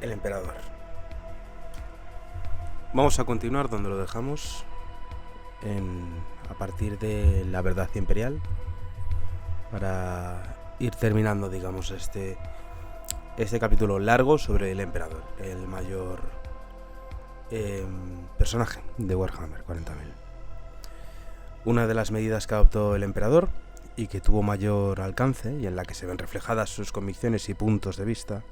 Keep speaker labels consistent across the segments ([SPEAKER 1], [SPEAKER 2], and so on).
[SPEAKER 1] El emperador. Vamos a continuar donde lo dejamos, a partir de la verdad imperial, para ir terminando, digamos, este capítulo largo sobre el emperador, el mayor personaje de Warhammer 40.000. Una de las medidas que adoptó el emperador y que tuvo mayor alcance, y en la que se ven reflejadas sus convicciones y puntos de vista,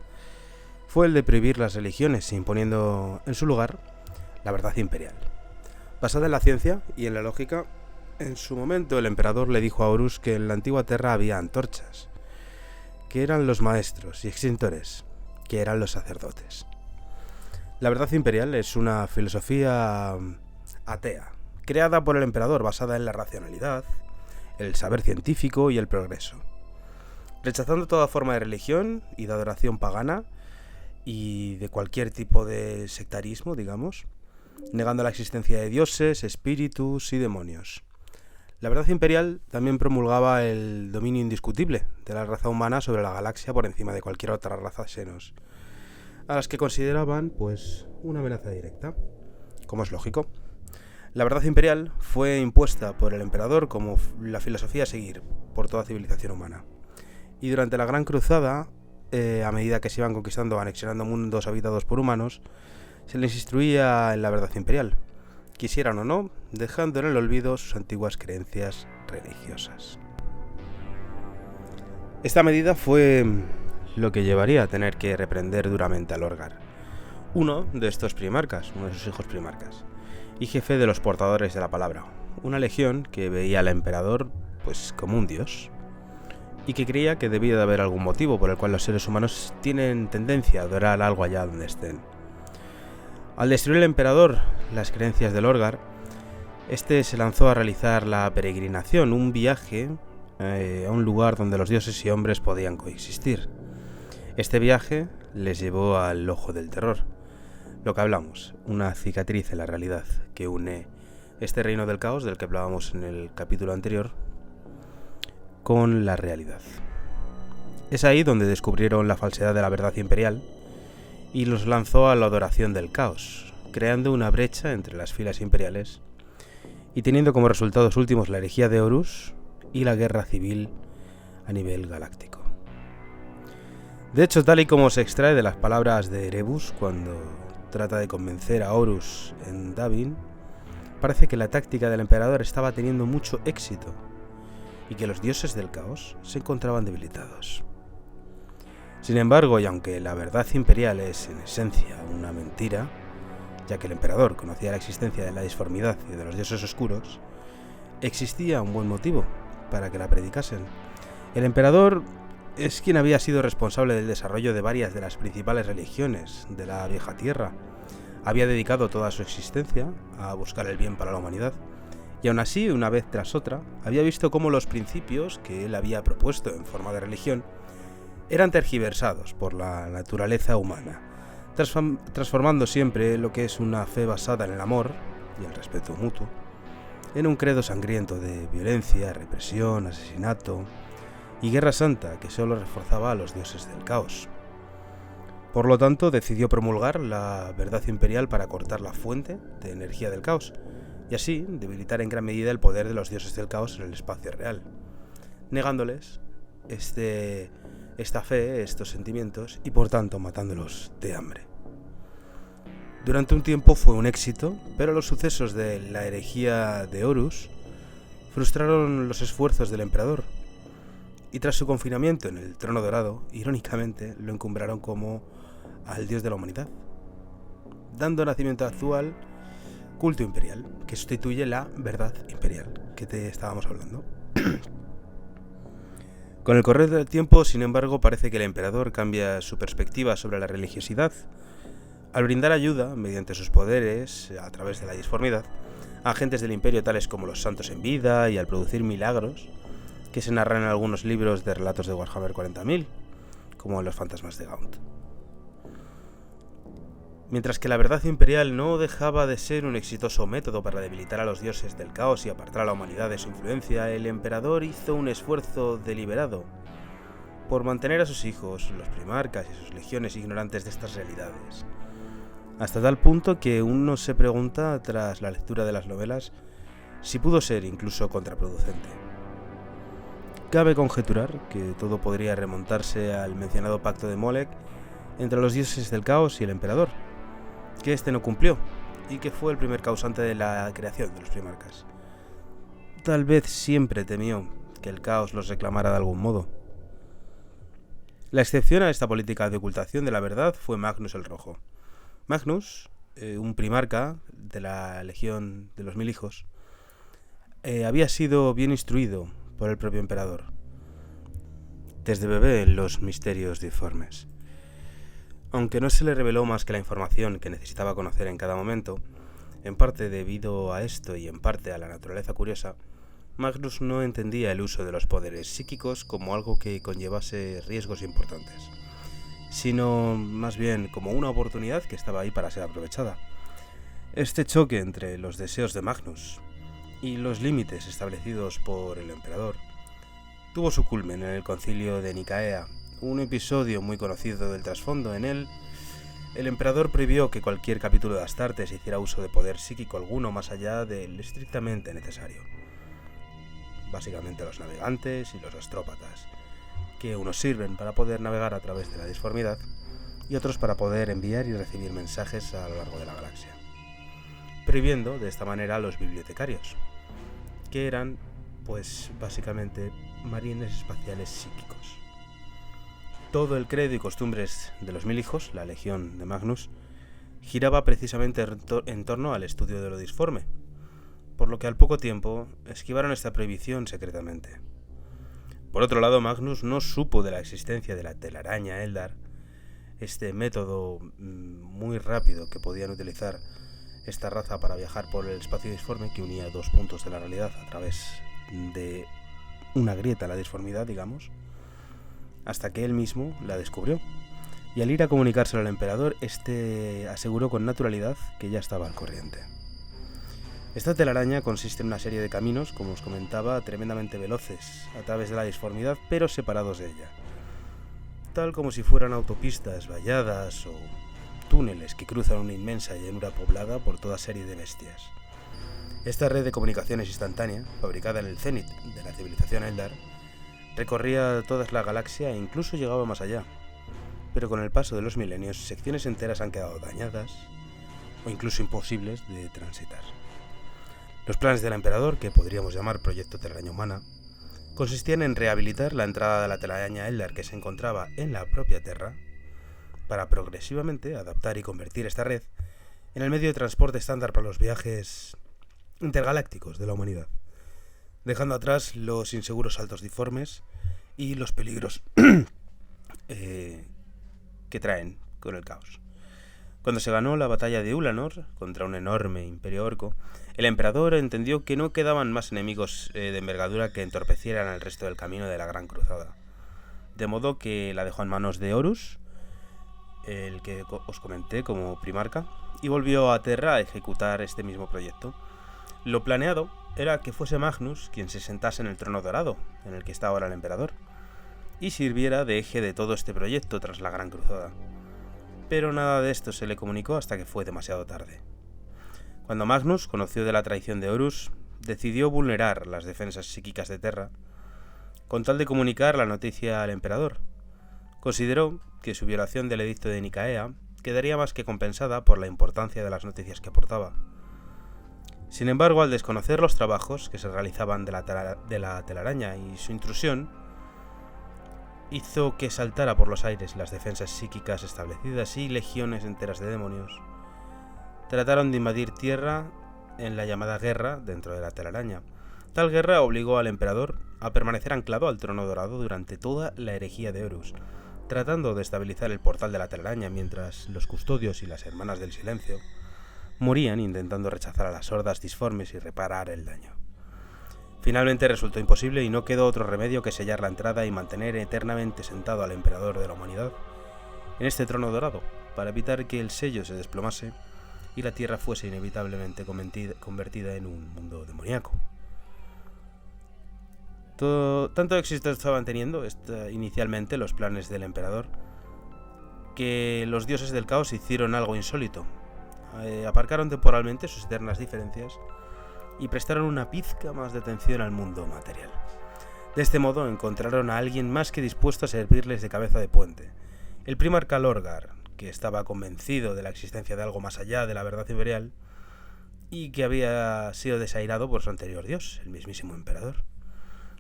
[SPEAKER 1] fue el de prohibir las religiones, imponiendo en su lugar la verdad imperial. Basada en la ciencia y en la lógica, en su momento el emperador le dijo a Horus que en la antigua Tierra había antorchas, que eran los maestros, y extintores, que eran los sacerdotes. La verdad imperial es una filosofía atea, creada por el emperador, basada en la racionalidad, el saber científico y el progreso, rechazando toda forma de religión y de adoración pagana y de cualquier tipo de sectarismo, digamos, negando la existencia de dioses, espíritus y demonios. La verdad imperial también promulgaba el dominio indiscutible de la raza humana sobre la galaxia por encima de cualquier otra raza xenos, a las que consideraban, pues, una amenaza directa, como es lógico. La verdad imperial fue impuesta por el emperador como la filosofía a seguir por toda civilización humana. Y durante la Gran Cruzada, a medida que se iban conquistando o anexionando mundos habitados por humanos, se les instruía en la verdad imperial, quisieran o no, dejando en el olvido sus antiguas creencias religiosas. Esta medida fue lo que llevaría a tener que reprender duramente a Lorgar, uno de estos primarcas, uno de sus hijos primarcas, y jefe de los portadores de la palabra, una legión que veía al emperador pues como un dios, y que creía que debía de haber algún motivo por el cual los seres humanos tienen tendencia a adorar algo allá donde estén. Al destruir el emperador las creencias de Lorgar, este se lanzó a realizar la peregrinación, un viaje a un lugar donde los dioses y hombres podían coexistir. Este viaje les llevó al Ojo del Terror, lo que hablamos, una cicatriz en la realidad que une este reino del caos del que hablábamos en el capítulo anterior con la realidad. Es ahí donde descubrieron la falsedad de la verdad imperial y los lanzó a la adoración del caos, creando una brecha entre las filas imperiales y teniendo como resultados últimos la herejía de Horus y la guerra civil a nivel galáctico. De hecho, tal y como se extrae de las palabras de Erebus cuando trata de convencer a Horus en Davin, parece que la táctica del emperador estaba teniendo mucho éxito y que los dioses del caos se encontraban debilitados. Sin embargo, y aunque la verdad imperial es en esencia una mentira, ya que el emperador conocía la existencia de la disformidad y de los dioses oscuros, existía un buen motivo para que la predicasen. El emperador es quien había sido responsable del desarrollo de varias de las principales religiones de la vieja tierra. Había dedicado toda su existencia a buscar el bien para la humanidad, y aún así, una vez tras otra, había visto cómo los principios que él había propuesto en forma de religión eran tergiversados por la naturaleza humana, transformando siempre lo que es una fe basada en el amor y el respeto mutuo en un credo sangriento de violencia, represión, asesinato y guerra santa que solo reforzaba a los dioses del caos. Por lo tanto, decidió promulgar la verdad imperial para cortar la fuente de energía del caos y así debilitar en gran medida el poder de los dioses del caos en el espacio real, negándoles esta fe, estos sentimientos y por tanto matándolos de hambre. Durante un tiempo fue un éxito, pero los sucesos de la herejía de Horus frustraron los esfuerzos del emperador y tras su confinamiento en el trono dorado, irónicamente lo encumbraron como al dios de la humanidad, dando nacimiento actual culto imperial, que sustituye la verdad imperial que te estábamos hablando. Con el correr del tiempo, sin embargo, parece que el emperador cambia su perspectiva sobre la religiosidad al brindar ayuda, mediante sus poderes, a través de la disformidad, a agentes del imperio tales como los santos en vida y al producir milagros que se narran en algunos libros de relatos de Warhammer 40.000, como los fantasmas de Gaunt. Mientras que la verdad imperial no dejaba de ser un exitoso método para debilitar a los dioses del caos y apartar a la humanidad de su influencia, el emperador hizo un esfuerzo deliberado por mantener a sus hijos, los primarcas y sus legiones ignorantes de estas realidades. Hasta tal punto que uno se pregunta, tras la lectura de las novelas, si pudo ser incluso contraproducente. Cabe conjeturar que todo podría remontarse al mencionado pacto de Molech entre los dioses del caos y el emperador, que éste no cumplió y que fue el primer causante de la creación de los primarcas. Tal vez siempre temió que el caos los reclamara de algún modo. La excepción a esta política de ocultación de la verdad fue Magnus el Rojo. Magnus, un primarca de la Legión de los Mil Hijos, había sido bien instruido por el propio emperador, desde bebé en los misterios disformes. Aunque no se le reveló más que la información que necesitaba conocer en cada momento, en parte debido a esto y en parte a la naturaleza curiosa, Magnus no entendía el uso de los poderes psíquicos como algo que conllevase riesgos importantes, sino más bien como una oportunidad que estaba ahí para ser aprovechada. Este choque entre los deseos de Magnus y los límites establecidos por el emperador tuvo su culmen en el concilio de Nicea, un episodio muy conocido del trasfondo. En él, el emperador prohibió que cualquier capítulo de Astartes hiciera uso de poder psíquico alguno más allá del estrictamente necesario. Básicamente los navegantes y los astrópatas, que unos sirven para poder navegar a través de la disformidad y otros para poder enviar y recibir mensajes a lo largo de la galaxia, prohibiendo de esta manera a los bibliotecarios, que eran, pues básicamente, marines espaciales psíquicos. Todo el credo y costumbres de los Mil Hijos, la legión de Magnus, giraba precisamente en torno al estudio de lo disforme, por lo que al poco tiempo esquivaron esta prohibición secretamente. Por otro lado, Magnus no supo de la existencia de la telaraña Eldar, este método muy rápido que podían utilizar esta raza para viajar por el espacio disforme que unía dos puntos de la realidad a través de una grieta, la disformidad, digamos, hasta que él mismo la descubrió. Y al ir a comunicárselo al emperador, este aseguró con naturalidad que ya estaba al corriente. Esta telaraña consiste en una serie de caminos, como os comentaba, tremendamente veloces a través de la disformidad, pero separados de ella, tal como si fueran autopistas valladas o túneles que cruzan una inmensa llanura poblada por toda serie de bestias. Esta red de comunicaciones instantánea, fabricada en el cenit de la civilización Eldar, recorría toda la galaxia e incluso llegaba más allá, pero con el paso de los milenios secciones enteras han quedado dañadas o incluso imposibles de transitar. Los planes del emperador, que podríamos llamar Proyecto Telaraña Humana, consistían en rehabilitar la entrada de la telaraña Eldar que se encontraba en la propia Terra, para progresivamente adaptar y convertir esta red en el medio de transporte estándar para los viajes intergalácticos de la humanidad, dejando atrás los inseguros saltos disformes y los peligros que traen con el caos. Cuando se ganó la batalla de Ulanor contra un enorme imperio orco, el emperador entendió que no quedaban más enemigos de envergadura que entorpecieran el resto del camino de la Gran Cruzada, de modo que la dejó en manos de Horus, el que os comenté como primarca, y volvió a Terra a ejecutar este mismo proyecto. Lo planeado era que fuese Magnus quien se sentase en el trono dorado, en el que está ahora el emperador, y sirviera de eje de todo este proyecto tras la Gran Cruzada. Pero nada de esto se le comunicó hasta que fue demasiado tarde. Cuando Magnus conoció de la traición de Horus, decidió vulnerar las defensas psíquicas de Terra, con tal de comunicar la noticia al emperador. Consideró que su violación del edicto de Nicea quedaría más que compensada por la importancia de las noticias que aportaba. Sin embargo, al desconocer los trabajos que se realizaban de la telaraña y su intrusión, hizo que saltara por los aires las defensas psíquicas establecidas y legiones enteras de demonios trataron de invadir Tierra en la llamada guerra dentro de la telaraña. Tal guerra obligó al emperador a permanecer anclado al trono dorado durante toda la herejía de Horus, tratando de estabilizar el portal de la telaraña mientras los custodios y las hermanas del silencio morían intentando rechazar a las hordas disformes y reparar el daño. Finalmente resultó imposible y no quedó otro remedio que sellar la entrada y mantener eternamente sentado al emperador de la humanidad en este trono dorado, para evitar que el sello se desplomase y la Tierra fuese inevitablemente convertida en un mundo demoníaco. Tanto éxito estaban teniendo inicialmente los planes del emperador, que los dioses del caos hicieron algo insólito. Aparcaron temporalmente sus eternas diferencias y prestaron una pizca más de atención al mundo material. De este modo encontraron a alguien más que dispuesto a servirles de cabeza de puente, el primarca Lorgar, que estaba convencido de la existencia de algo más allá de la verdad imperial y que había sido desairado por su anterior dios, el mismísimo emperador.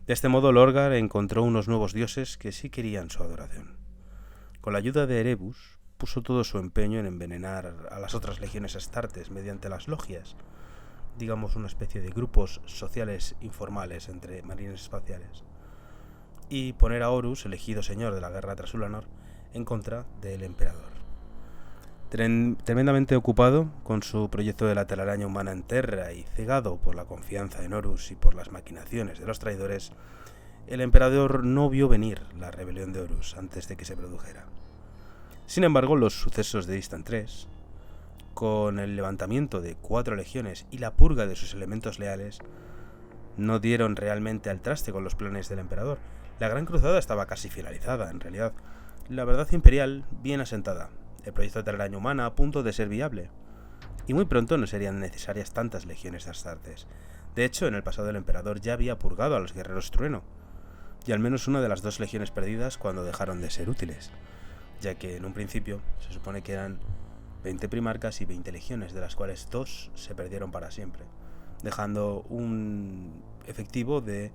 [SPEAKER 1] De este modo Lorgar encontró unos nuevos dioses que sí querían su adoración. Con la ayuda de Erebus, puso todo su empeño en envenenar a las otras legiones astartes mediante las logias, digamos una especie de grupos sociales informales entre marines espaciales, y poner a Horus, elegido señor de la guerra tras Ulanor, en contra del emperador. Tremendamente ocupado con su proyecto de la telaraña humana en Terra y cegado por la confianza en Horus y por las maquinaciones de los traidores, el emperador no vio venir la rebelión de Horus antes de que se produjera. Sin embargo, los sucesos de Distant 3, con el levantamiento de 4 legiones y la purga de sus elementos leales, no dieron realmente al traste con los planes del emperador. La Gran Cruzada estaba casi finalizada, en realidad. La verdad imperial bien asentada, el proyecto de telaraña humana a punto de ser viable, y muy pronto no serían necesarias tantas legiones de astartes. De hecho, en el pasado el emperador ya había purgado a los guerreros trueno, y al menos una de las 2 legiones perdidas cuando dejaron de ser útiles, ya que en un principio se supone que eran 20 primarcas y 20 legiones, de las cuales 2 se perdieron para siempre, dejando un efectivo de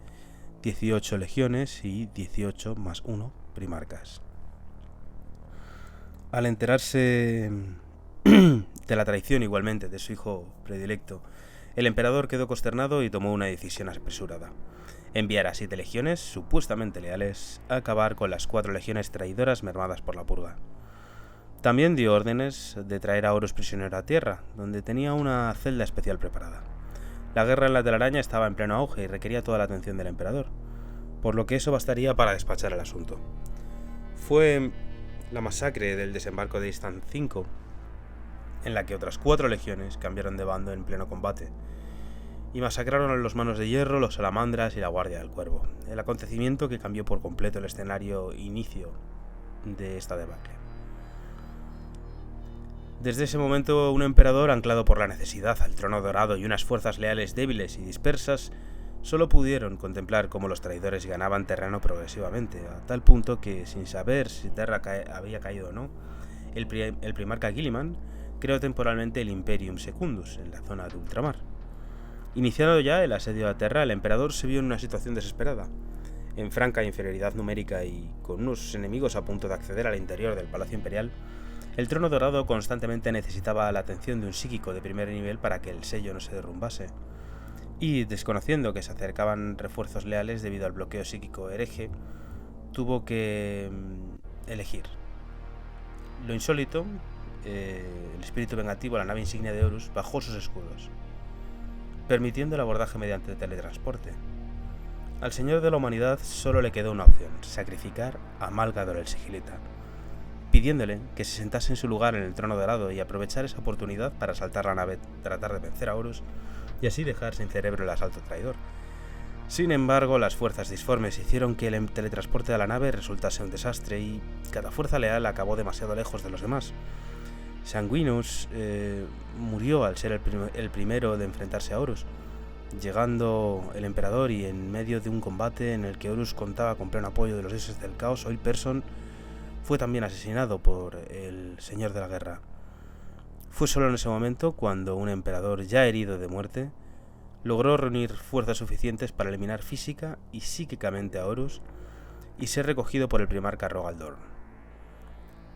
[SPEAKER 1] 18 legiones y 18 más 1 primarcas. Al enterarse de la traición igualmente de su hijo predilecto, el emperador quedó consternado y tomó una decisión apresurada: enviar a 7 legiones, supuestamente leales, a acabar con las 4 legiones traidoras mermadas por la purga. También dio órdenes de traer a Horus prisionero a tierra, donde tenía una celda especial preparada. La guerra en la telaraña estaba en pleno auge y requería toda la atención del emperador, por lo que eso bastaría para despachar el asunto. Fue la masacre del desembarco de Distant 5, en la que otras 4 legiones cambiaron de bando en pleno combate, y masacraron a los Manos de Hierro, los Salamandras y la Guardia del Cuervo, el acontecimiento que cambió por completo el escenario inicio de esta debacle. Desde ese momento, un emperador anclado por la necesidad al trono dorado y unas fuerzas leales débiles y dispersas solo pudieron contemplar cómo los traidores ganaban terreno progresivamente, a tal punto que, sin saber si Terra había caído o no, el primarca Guilliman creó temporalmente el Imperium Secundus en la zona de ultramar. Iniciado ya el asedio a Terra, el emperador se vio en una situación desesperada. En franca inferioridad numérica y con unos enemigos a punto de acceder al interior del Palacio Imperial, el trono dorado constantemente necesitaba la atención de un psíquico de primer nivel para que el sello no se derrumbase. Y, desconociendo que se acercaban refuerzos leales debido al bloqueo psíquico hereje, tuvo que elegir. Lo insólito, el espíritu vengativo, la nave insignia de Horus, bajó sus escudos, permitiendo el abordaje mediante teletransporte. Al Señor de la Humanidad solo le quedó una opción: sacrificar a Malgador el Sigilita, pidiéndole que se sentase en su lugar en el trono dorado y aprovechar esa oportunidad para asaltar la nave, tratar de vencer a Horus y así dejar sin cerebro el asalto traidor. Sin embargo, las fuerzas disformes hicieron que el teletransporte de la nave resultase un desastre y cada fuerza leal acabó demasiado lejos de los demás. Sanguinus murió al ser el primero de enfrentarse a Horus, llegando el emperador, y en medio de un combate en el que Horus contaba con pleno apoyo de los dioses del caos, Oil Person fue también asesinado por el señor de la guerra. Fue solo en ese momento cuando un emperador ya herido de muerte logró reunir fuerzas suficientes para eliminar física y psíquicamente a Horus y ser recogido por el primarca Rogaldor.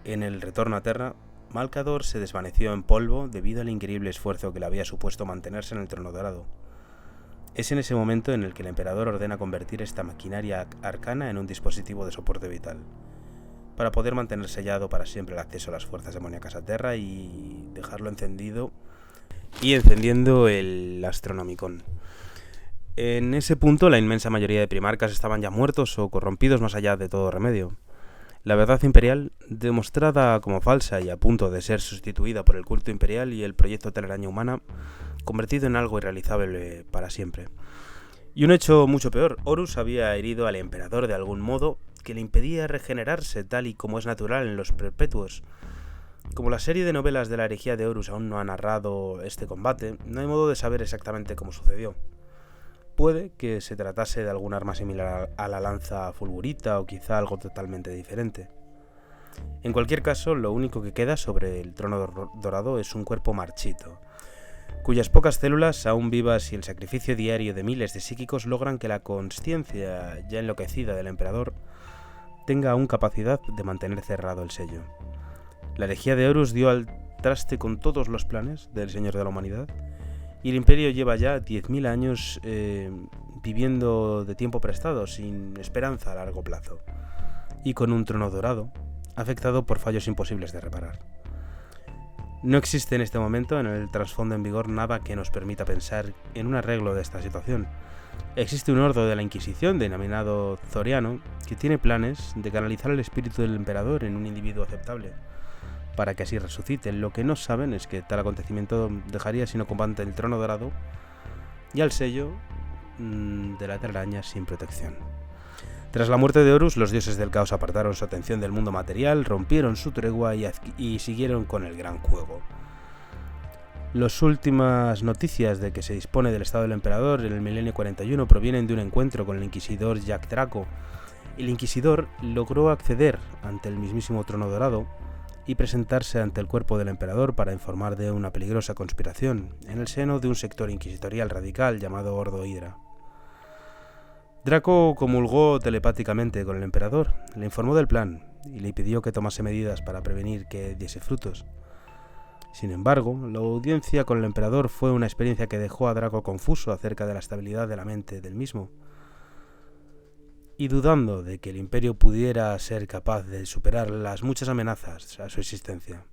[SPEAKER 1] En el retorno a Terra, Malcador se desvaneció en polvo debido al increíble esfuerzo que le había supuesto mantenerse en el trono dorado. Es en ese momento en el que el emperador ordena convertir esta maquinaria arcana en un dispositivo de soporte vital, para poder mantener sellado para siempre el acceso a las fuerzas demoníacas a Terra y dejarlo encendiendo y encendiendo el Astronomicon. En ese punto, la inmensa mayoría de primarcas estaban ya muertos o corrompidos más allá de todo remedio. La verdad imperial, demostrada como falsa y a punto de ser sustituida por el culto imperial y el proyecto telaraña humana, convertido en algo irrealizable para siempre. Y un hecho mucho peor, Horus había herido al emperador de algún modo que le impedía regenerarse tal y como es natural en los perpetuos. Como la serie de novelas de la herejía de Horus aún no ha narrado este combate, no hay modo de saber exactamente cómo sucedió. Puede que se tratase de algún arma similar a la lanza fulgurita o quizá algo totalmente diferente. En cualquier caso, lo único que queda sobre el trono dorado es un cuerpo marchito, cuyas pocas células, aún vivas y el sacrificio diario de miles de psíquicos logran que la consciencia ya enloquecida del emperador tenga aún capacidad de mantener cerrado el sello. La herejía de Horus dio al traste con todos los planes del Señor de la Humanidad y el Imperio lleva ya 10.000 años viviendo de tiempo prestado, sin esperanza a largo plazo, y con un trono dorado, afectado por fallos imposibles de reparar. No existe en este momento en el trasfondo en vigor nada que nos permita pensar en un arreglo de esta situación. Existe un ordo de la Inquisición denominado Zoriano que tiene planes de canalizar el espíritu del emperador en un individuo aceptable, para que así resucite. Lo que no saben es que tal acontecimiento dejaría sin ocupante el trono dorado y al sello de la telaraña sin protección. Tras la muerte de Horus, los dioses del caos apartaron su atención del mundo material, rompieron su tregua y siguieron con el gran juego. Las últimas noticias de que se dispone del estado del emperador en el milenio 41 provienen de un encuentro con el inquisidor Jack Draco. El inquisidor logró acceder ante el mismísimo trono dorado y presentarse ante el cuerpo del emperador para informar de una peligrosa conspiración en el seno de un sector inquisitorial radical llamado Ordo Hydra. Draco comulgó telepáticamente con el emperador, le informó del plan y le pidió que tomase medidas para prevenir que diese frutos. Sin embargo, la audiencia con el emperador fue una experiencia que dejó a Draco confuso acerca de la estabilidad de la mente del mismo, y dudando de que el imperio pudiera ser capaz de superar las muchas amenazas a su existencia.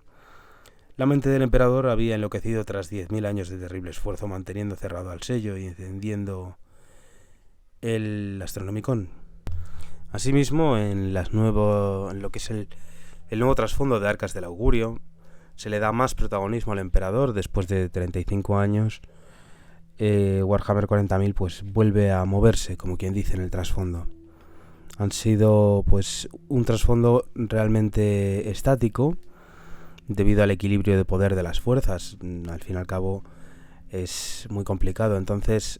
[SPEAKER 1] La mente del emperador había enloquecido tras 10.000 años de terrible esfuerzo manteniendo cerrado al sello y encendiendo el Astronomicon. Asimismo, en lo que es el nuevo trasfondo de Arcas del Augurio, se le da más protagonismo al emperador después de 35 años. Warhammer 40.000 pues vuelve a moverse, como quien dice, en el trasfondo. Han sido pues un trasfondo realmente estático debido al equilibrio de poder de las fuerzas. Al fin y al cabo es muy complicado. Entonces,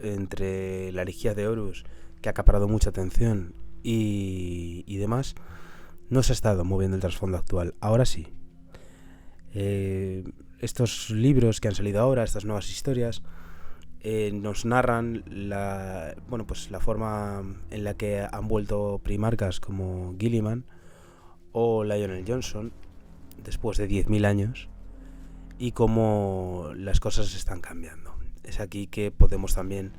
[SPEAKER 1] entre la herejía de Horus, que ha acaparado mucha atención, y demás, no se ha estado moviendo el trasfondo actual. Ahora sí. Estos libros que han salido ahora, estas nuevas historias, nos narran la forma en la que han vuelto primarcas como Gilliman o Lionel Johnson después de 10.000 años y cómo las cosas están cambiando. Es aquí que podemos también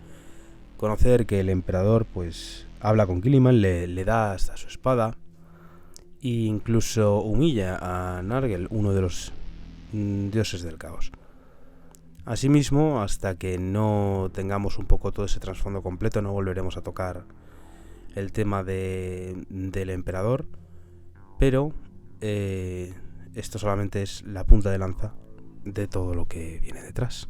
[SPEAKER 1] conocer que el emperador pues habla con Gilliman, le da hasta su espada e incluso humilla a Nargel, uno de los dioses del caos. Asimismo, hasta que no tengamos un poco todo ese trasfondo completo, no volveremos a tocar el tema del emperador, pero esto solamente es la punta de lanza de todo lo que viene detrás.